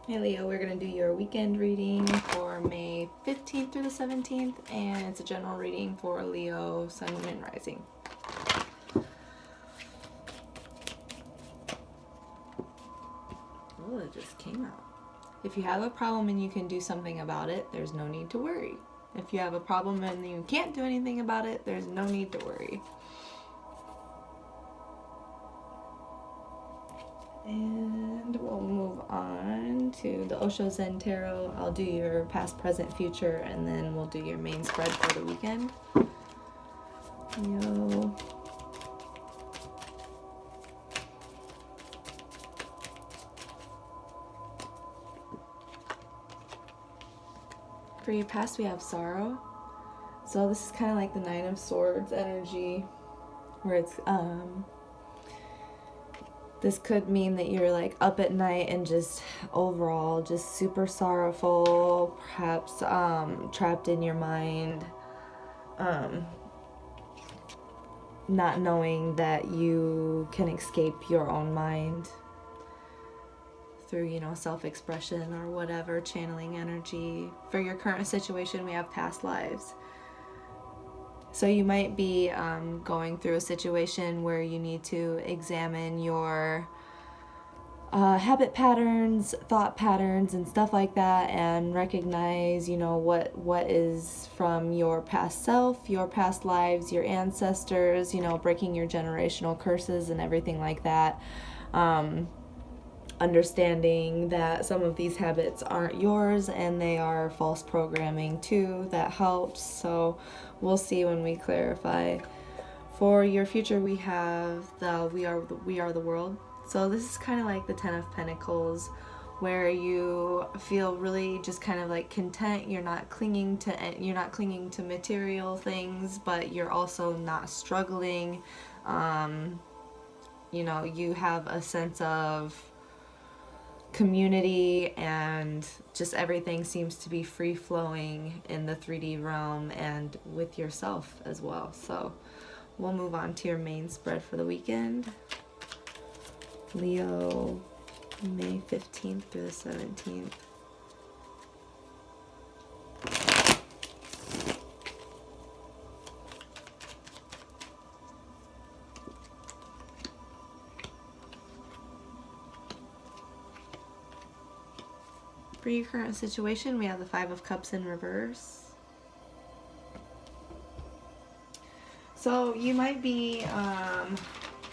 Hey Leo, we're going to do your weekend reading for May 15th through the 17th, and it's a general reading for Leo, Sun, Moon, and Rising. Oh, it just came out. If you have a problem and you can do something about it, there's no need to worry. If you have a problem and you can't do anything about it, there's no need to worry. And we'll move on to the Osho Zen Tarot. I'll do your past, present, future, and then we'll do your main spread for the weekend. Leo. For your past, we have sorrow. So this is kind of like the Nine of Swords energy, where it's this could mean that you're like up at night and just overall just super sorrowful, perhaps trapped in your mind, not knowing that you can escape your own mind through, you know, self-expression or whatever, channeling energy. For your current situation, we have past lives. So you might be going through a situation where you need to examine your habit patterns, thought patterns, and stuff like that, and recognize, you know, what is from your past self, your past lives, your ancestors, you know, breaking your generational curses and everything like that. Understanding that some of these habits aren't yours and they are false programming too. That helps. So we'll see when we clarify. For your future, we have the we are the world. So this is kind of like the Ten of Pentacles, where you feel really just kind of like content. You're not clinging to material things, but you're also not struggling. You know, you have a sense of community, and just everything seems to be free flowing in the 3D realm and with yourself as well. So we'll move on to your main spread for the weekend. Leo, May 15th through the 17th. For your current situation, we have the Five of Cups in reverse. So you might be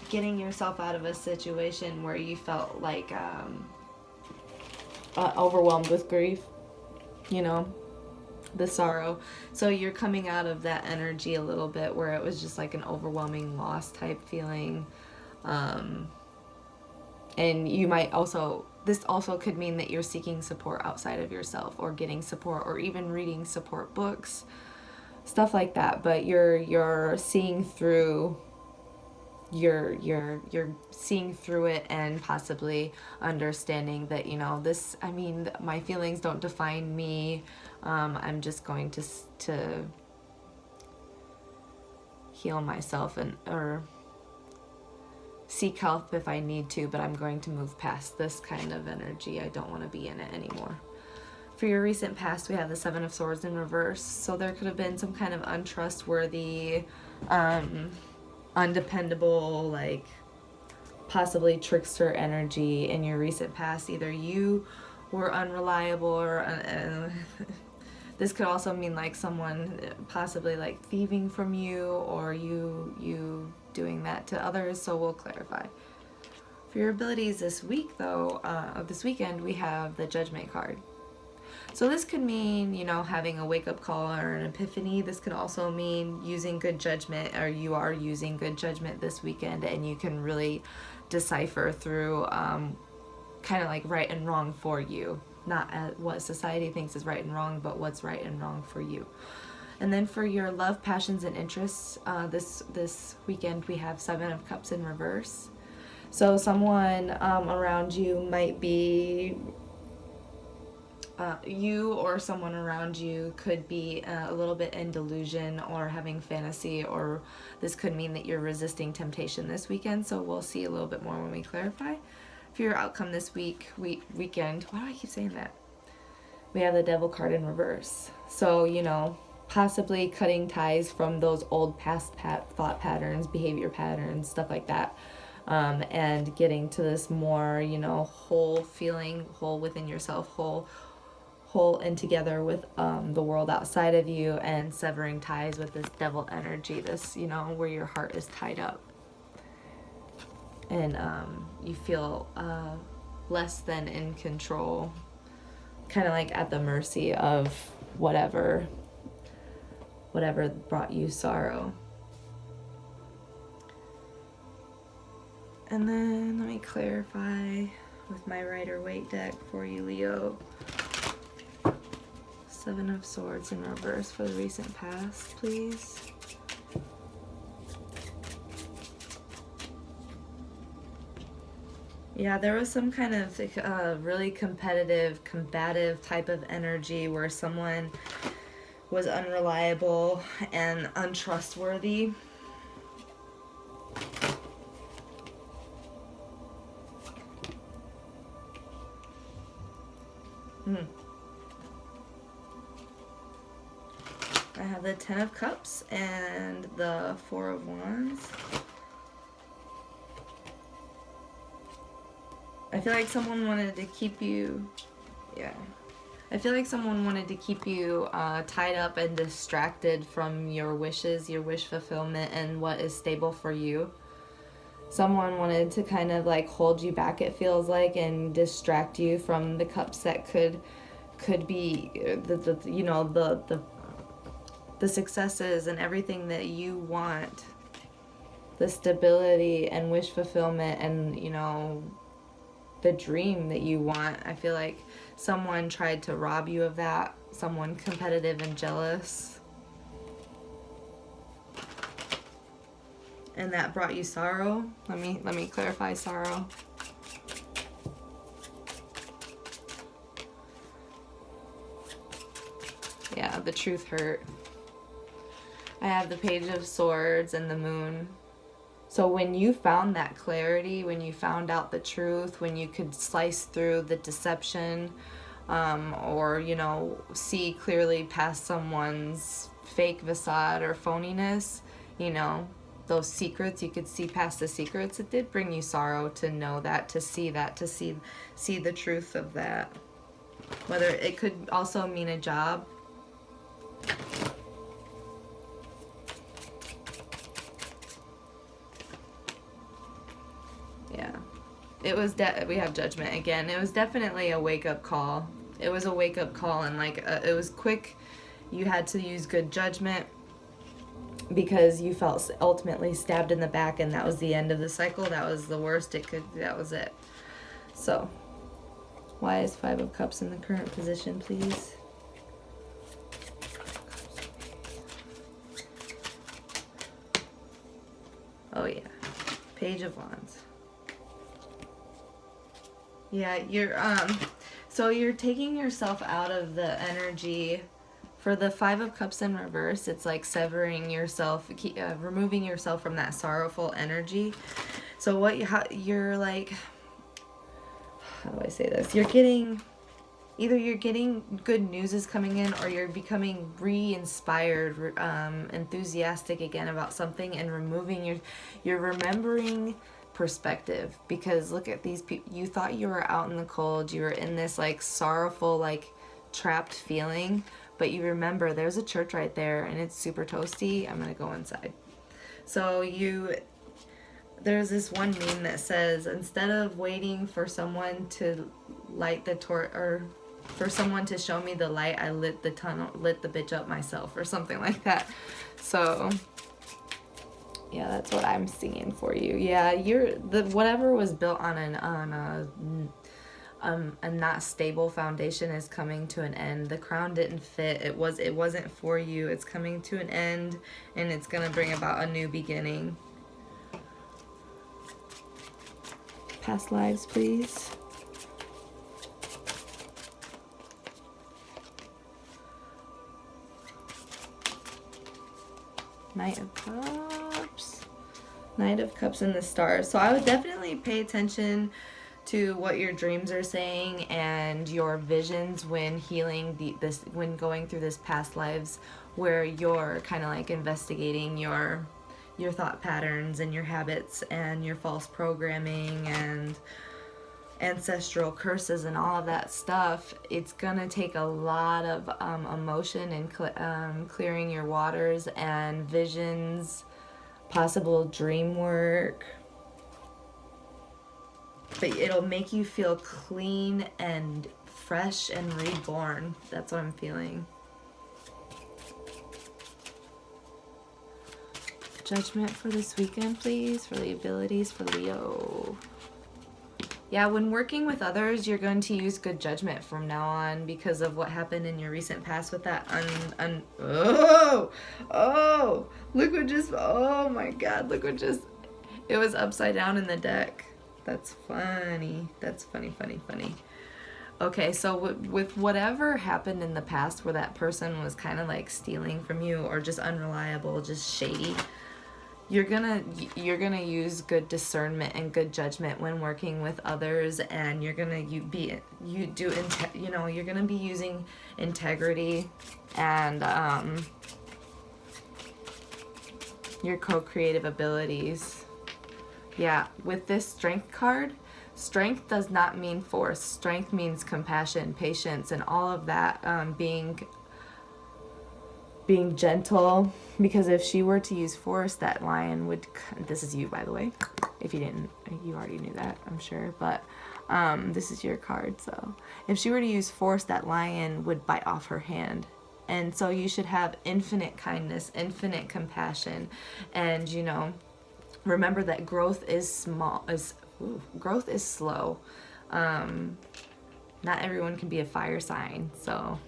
getting yourself out of a situation where you felt like overwhelmed with grief, you know, the sorrow. So you're coming out of that energy a little bit where it was just like an overwhelming loss type feeling. And you might also, this also could mean that you're seeking support outside of yourself, or getting support, or even reading support books, stuff like that. But you're seeing through you're seeing through it, and possibly understanding that, you know, this, I mean, my feelings don't define me. I'm just going to heal myself or seek help if I need to, but I'm going to move past this kind of energy. I don't want to be in it anymore. For your recent past, we have the Seven of Swords in reverse. So there could have been some kind of untrustworthy, undependable, like possibly trickster energy in your recent past. Either you were unreliable, or this could also mean like someone possibly like thieving from you, or you doing that to others. So we'll clarify. For your abilities this week, though, this weekend, we have the Judgment card. So this could mean, you know, having a wake-up call or an epiphany. This could also mean using good judgment, or you are using good judgment this weekend, and you can really decipher through kind of like right and wrong for you. Not what society thinks is right and wrong, but what's right and wrong for you. And then for your love, passions, and interests, this weekend we have Seven of Cups in reverse. So someone around you might be, you or someone around you could be a little bit in delusion or having fantasy, or this could mean that you're resisting temptation this weekend. So we'll see a little bit more when we clarify. for your outcome this weekend. Why do I keep saying that? We have the Devil card in reverse. So, you know, possibly cutting ties from those old past thought patterns, behavior patterns, stuff like that. And getting to this more, you know, whole feeling, whole within yourself, whole and together with the world outside of you, and severing ties with this devil energy, this, you know, where your heart is tied up. And you feel less than in control, kind of like at the mercy of whatever brought you sorrow. And then let me clarify with my Rider-Waite deck for you, Leo. 7 of Swords in reverse for the recent past, please. Yeah, there was some kind of really competitive, combative type of energy where someone was unreliable and untrustworthy. I have the 10 of Cups and the 4 of Wands. I feel like someone wanted to keep you, I feel like someone wanted to keep you tied up and distracted from your wishes, your wish fulfillment, and what is stable for you. Someone wanted to kind of like hold you back, it feels like, and distract you from the cups that could be the successes and everything that you want, the stability and wish fulfillment, and, you know, the dream that you want. I feel like someone tried to rob you of that, someone competitive and jealous, and that brought you sorrow. Let me clarify sorrow. Yeah, the truth hurt. I have the Page of Swords and the Moon. So when you found that clarity, when you found out the truth, when you could slice through the deception, or, you know, see clearly past someone's fake facade or phoniness, you know, those secrets, you could see past the secrets. It did bring you sorrow to know that, to see the truth of that. Whether it could also mean a job. Yeah, it was we have Judgment again. It was definitely a wake-up call. It was a wake-up call, and like it was quick. You had to use good judgment because you felt ultimately stabbed in the back, and that was the end of the cycle. That was the worst it could. That was it. So, why is 5 of Cups in the current position, please? Oh yeah, Page of Wands. Yeah, you're so you're taking yourself out of the energy. For the 5 of Cups in reverse, it's like severing yourself, removing yourself from that sorrowful energy. So you're like, how do I say this? Either you're getting good news is coming in, or you're becoming re-inspired, enthusiastic again about something, and you're remembering perspective. Because look at these people, you thought you were out in the cold, you were in this like sorrowful, like trapped feeling, but you remember there's a church right there and it's super toasty. I'm gonna go inside. So there's this one meme that says, instead of waiting for someone to light the torch, or for someone to show me the light, I lit the bitch up myself, or something like that. So yeah, that's what I'm seeing for you. Yeah, whatever was built on a not stable foundation is coming to an end. The crown didn't fit. It wasn't for you. It's coming to an end, and it's gonna bring about a new beginning. Past lives, please. Knight of Cups. Knight of Cups and the Stars. So I would definitely pay attention to what your dreams are saying and your visions when healing when going through this past lives, where you're kind of like investigating your thought patterns and your habits and your false programming and ancestral curses and all of that stuff. It's gonna take a lot of emotion and clearing your waters and visions, possible dream work, but it'll make you feel clean and fresh and reborn. That's what I'm feeling. Judgment for this weekend, please, for the abilities for Leo. Yeah, when working with others, you're going to use good judgment from now on because of what happened in your recent past with that look what just, oh my God, look what just, it was upside down in the deck. That's funny. That's funny. Okay, so with whatever happened in the past where that person was kind of like stealing from you or just unreliable, just shady, you're gonna use good discernment and good judgment when working with others, and you're gonna be using integrity and your co-creative abilities. Yeah, with this strength card, strength does not mean force. Strength means compassion, patience, and all of that, being gentle, because if she were to use force, that lion would, this is you, by the way, if you didn't, you already knew that, I'm sure, but this is your card. So if she were to use force, that lion would bite off her hand. And so you should have infinite kindness, infinite compassion, and remember that growth is slow. Not everyone can be a fire sign, so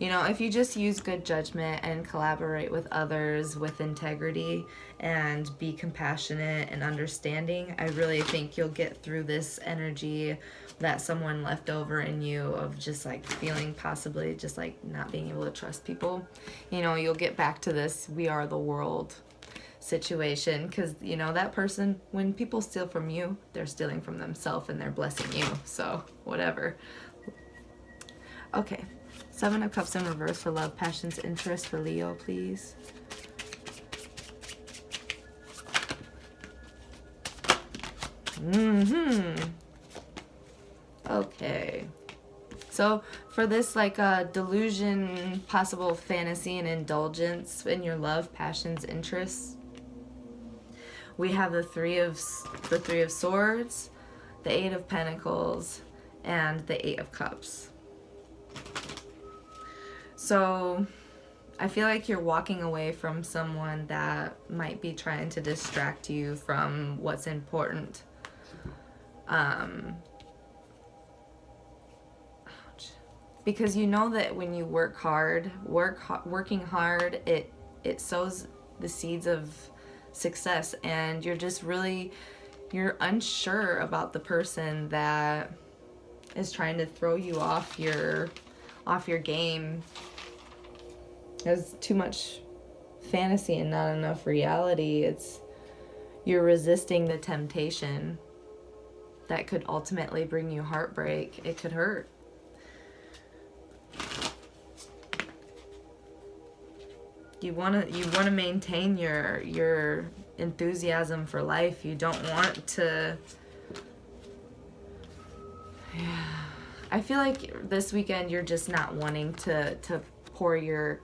if you just use good judgment and collaborate with others with integrity and be compassionate and understanding, I really think you'll get through this energy that someone left over in you of just like feeling possibly just like not being able to trust people. You'll get back to this we are the world situation, because that person, when people steal from you, they're stealing from themselves and they're blessing you, so whatever. Okay, Seven of Cups in reverse for love, passions, interest for Leo, please. Okay. So for this like delusion, possible fantasy and indulgence in your love, passions, interests, we have the three of Swords, the Eight of Pentacles, and the Eight of Cups. So I feel like you're walking away from someone that might be trying to distract you from what's important. Because that when you working hard, it sows the seeds of success, and you're unsure about the person that is trying to throw you off your game. There's too much fantasy and not enough reality. You're resisting the temptation that could ultimately bring you heartbreak. It could hurt. You want to maintain your enthusiasm for life. You don't want to. Yeah. I feel like this weekend you're just not wanting to pour your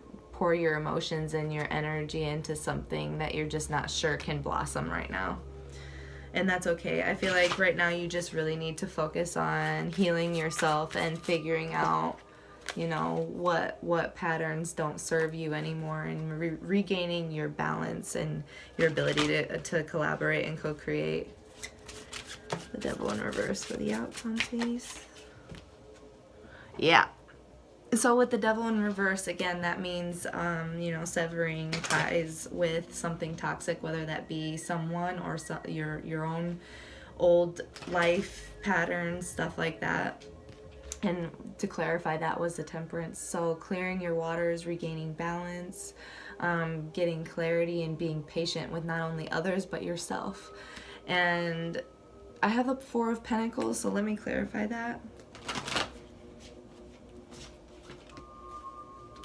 emotions and your energy into something that you're just not sure can blossom right now. And that's okay. I feel like right now you just really need to focus on healing yourself and figuring out, what patterns don't serve you anymore, and regaining your balance and your ability to collaborate and co-create. The Devil in reverse for the outcome, please. Yeah. So with the Devil in reverse, again, that means, severing ties with something toxic, whether that be someone or your own old life patterns, stuff like that. And to clarify, that was the Temperance. So clearing your waters, regaining balance, getting clarity, and being patient with not only others but yourself. And I have the Four of Pentacles, so let me clarify that.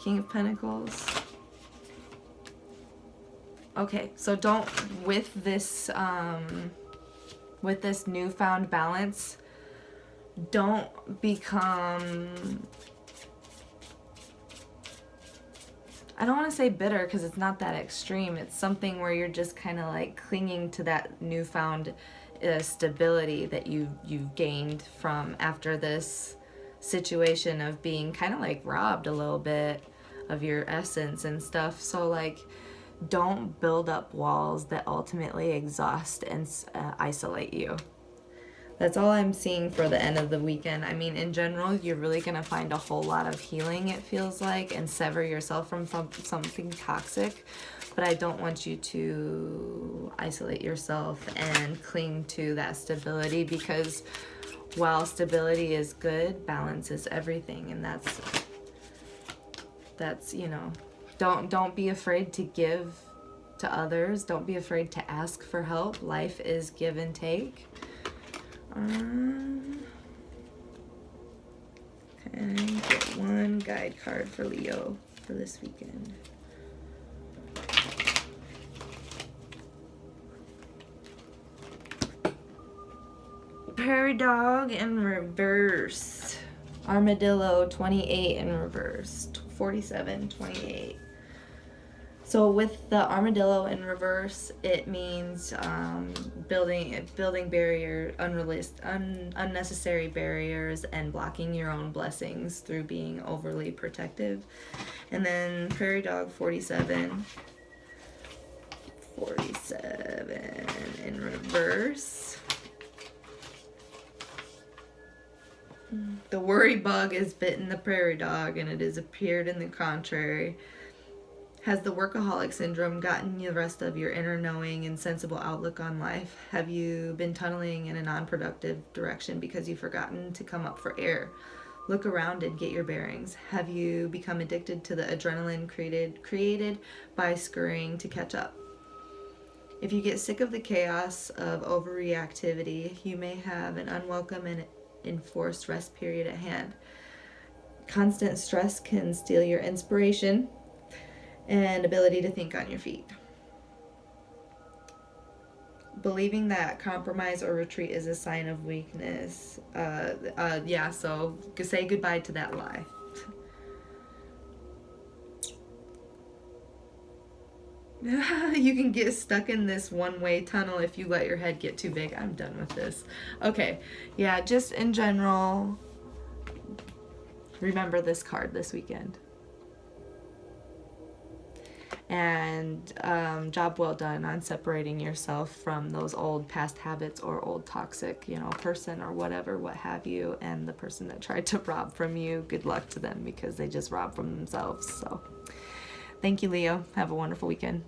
King of Pentacles. Okay, so don't, with this newfound balance, don't become, I don't want to say bitter because it's not that extreme. It's something where you're just kind of like clinging to that newfound stability that you've gained from after this situation of being kind of like robbed a little bit of your essence and stuff. So like, don't build up walls that ultimately exhaust and isolate you. That's all I'm seeing for the end of the weekend. I mean, in general, you're really going to find a whole lot of healing, it feels like, and sever yourself from something toxic. But I don't want you to isolate yourself and cling to that stability, because while stability is good, balance is everything. And that's you know, don't be afraid to give to others. Don't be afraid to ask for help. Life is give and take. Can I get one guide card for Leo for this weekend? Prairie dog in reverse. Armadillo 28 in reverse. 47, 28. So with the armadillo in reverse, it means building unnecessary barriers and blocking your own blessings through being overly protective. And then prairie dog 47 in reverse. The worry bug has bitten the prairie dog, and it has appeared in the contrary. Has the workaholic syndrome gotten the rest of your inner knowing and sensible outlook on life? Have you been tunneling in a non-productive direction because you've forgotten to come up for air? Look around and get your bearings. Have you become addicted to the adrenaline created by scurrying to catch up? If you get sick of the chaos of overreactivity, you may have an unwelcome and enforced rest period at hand. Constant stress can steal your inspiration and ability to think on your feet. Believing that compromise or retreat is a sign of weakness. Yeah, so say goodbye to that lie. You can get stuck in this one-way tunnel if you let your head get too big. I'm done with this. Okay, yeah, just in general, remember this card this weekend. And job well done on separating yourself from those old past habits or old toxic, person or whatever, what have you. And the person that tried to rob from you, good luck to them, because they just robbed from themselves. So thank you, Leo. Have a wonderful weekend.